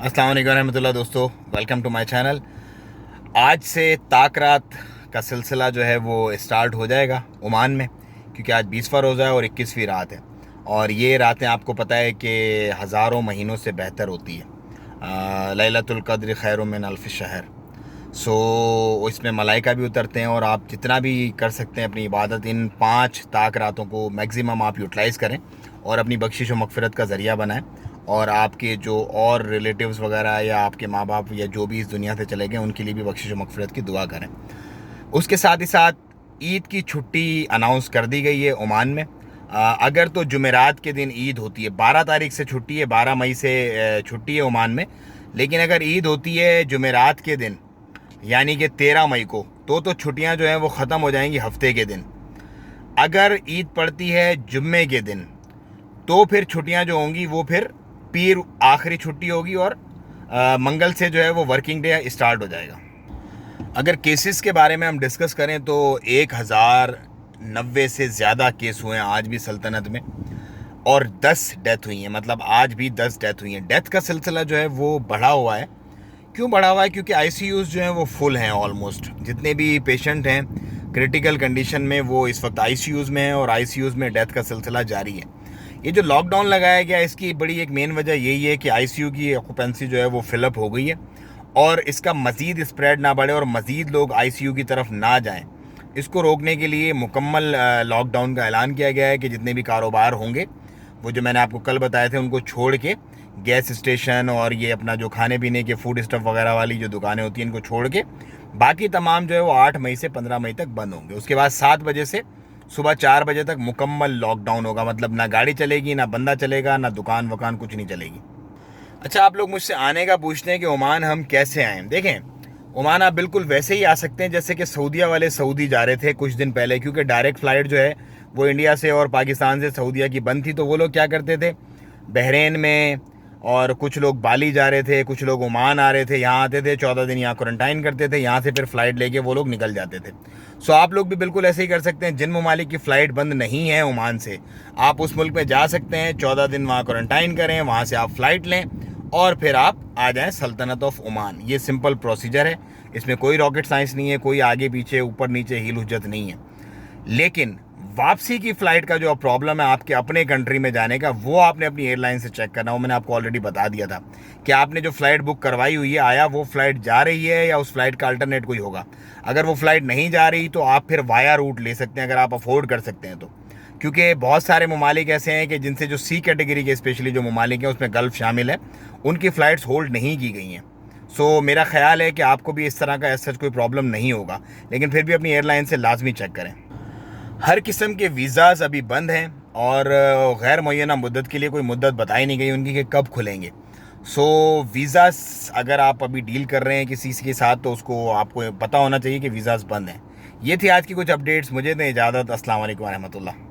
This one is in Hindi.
अस्सलाम वालेकुम रहमतुल्लाह दोस्तों, वेलकम टू माय चैनल। आज से ताकरात का सिलसिला जो है वो स्टार्ट हो जाएगा ओमान में, क्योंकि आज 20वां रोज़ा है और 21वीं रात है। और ये रातें आपको पता है कि हज़ारों महीनों से बेहतर होती है। लैलतुल क़द्र खैरुम मिन अल्फ़ शहर। इसमें मलाइका भी उतरते हैं और आप जितना भी कर सकते हैं अपनी इबादत इन 5 ताक रातों को मैक्सिमम आप यूटिलाइज़ करें और अपनी बख्शिश व मगफ़िरत का ज़रिया बनाएं। और आपके जो और रिलेटिव्स वगैरह या आपके माँ बाप या जो भी इस दुनिया से चले गए उनके लिए भी बख्शिश व मगफ़िरत की दुआ करें। उसके साथ ही साथ ईद की छुट्टी अनाउंस कर दी गई है ओमान में। अगर तो जुमेरात के दिन ईद होती है, 12 तारीख से छुट्टी है, 12 मई से छुट्टी है ओमान में। लेकिन अगर ईद होती है जुमेरात के दिन यानी कि 13 मई को, तो छुट्टियां जो हैं वो ख़त्म हो जाएंगी हफ्ते के दिन। अगर ईद पड़ती है जुम्मे के दिन तो फिर छुट्टियां जो होंगी वो फिर पीर आखिरी छुट्टी होगी और मंगल से जो है वो वर्किंग डे स्टार्ट हो जाएगा। अगर केसेस के बारे में हम डिस्कस करें तो 1090 से ज़्यादा केस हुए हैं आज भी सल्तनत में और 10 डेथ हुई हैं। मतलब आज भी 10 डेथ हुई हैं। डेथ का सिलसिला जो है वो बढ़ा हुआ है। क्यों बढ़ा हुआ है? क्योंकि आईसीयूज़ जो हैं वो फुल हैं। ऑलमोस्ट जितने भी पेशेंट हैं क्रिटिकल कंडीशन में वो इस वक्त आईसीयूज़ में हैं और आईसीयूज़ में डेथ का सिलसिला जारी है। ये जो लॉकडाउन लगाया गया इसकी बड़ी एक मेन वजह यही है कि आईसीयू की ऑक्यूपेंसी जो है वो फिलअप हो गई है और इसका मज़ीद स्प्रेड ना बढ़े और मज़ीद लोग आईसीयू की तरफ ना जाएं। इसको रोकने के लिए मुकम्मल लॉकडाउन का ऐलान किया गया है कि जितने भी कारोबार होंगे वो जो मैंने आपको कल बताए थे उनको छोड़ के, गैस स्टेशन और ये अपना जो खाने पीने के फूड स्टफ वगैरह वाली जो दुकानें होती हैं इनको छोड़ के बाकी तमाम जो है वो 8 मई से 15 मई तक बंद होंगे। उसके बाद 7 बजे से सुबह 4 बजे तक मुकम्मल लॉकडाउन होगा। मतलब ना गाड़ी चलेगी, ना बंदा चलेगा, ना दुकान वकान, कुछ नहीं चलेगी। अच्छा, आप लोग मुझसे आने का पूछते हैं कि ओमान हम कैसे आएँ। देखें, ओमान आप बिल्कुल वैसे ही आ सकते हैं जैसे कि सऊदीया वाले सऊदी जा रहे थे कुछ दिन पहले, क्योंकि डायरेक्ट फ़्लाइट जो है वो इंडिया से और पाकिस्तान से सऊदीया की बंद थी। तो वो लोग क्या करते थे, बहरीन में, और कुछ लोग बाली जा रहे थे, कुछ लोग ओमान आ रहे थे, यहाँ आते थे, 14 दिन यहाँ क्वारंटाइन करते थे, यहाँ से फिर फ़्लाइट लेके वो लोग निकल जाते थे। सो आप लोग भी बिल्कुल ऐसे ही कर सकते हैं। जिन ममालिक की फ़्लाइट बंद नहीं है ओमान से, आप उस मुल्क में जा सकते हैं, 14 दिन वहाँ क्वारंटाइन करें, वहाँ से आप फ़्लाइट लें और फिर आप आ जाएं सल्तनत ऑफ ओमान। ये सिंपल प्रोसीजर है, इसमें कोई रॉकेट साइंस नहीं है, कोई आगे पीछे ऊपर नीचे हील हुज्जत नहीं है। लेकिन वापसी की फ़्लाइट का जो प्रॉब्लम है आपके अपने कंट्री में जाने का, वो आपने अपनी एयरलाइन से चेक करना। वो मैंने आपको ऑलरेडी बता दिया था कि आपने जो फ़्लाइट बुक करवाई हुई है, आया वो फ़्लाइट जा रही है या उस फ़्लाइट का अल्टरनेट कोई होगा। अगर वो फ़्लाइट नहीं जा रही तो आप फिर वाया रूट ले सकते हैं, अगर आप अफोर्ड कर सकते हैं तो। क्योंकि बहुत सारे ममालिक ऐसे हैं कि जिनसे जो सी कैटेगरी के स्पेशली जो ममालिक हैं उसमें गल्फ़ शामिल है, उनकी फ़्लाइट्स होल्ड नहीं की गई हैं। सो मेरा ख़्याल है कि आपको भी इस तरह का ऐसा कोई प्रॉब्लम नहीं होगा, लेकिन फिर भी अपनी एयरलाइन से लाजमी चेक करें। हर किस्म के वीज़ाज़ अभी बंद हैं और गैर मुअय्यना मुद्दत के लिए कोई मुद्दत बताई नहीं गई उनकी कि कब खुलेंगे। वीज़ाज़ अगर आप अभी डील कर रहे हैं किसी के साथ तो उसको आपको पता होना चाहिए कि वीज़ाज़ बंद हैं। ये थी आज की कुछ अपडेट्स। मुझे दें इजाज़त। अस्सलाम वालेकुम रहमतुल्लाह।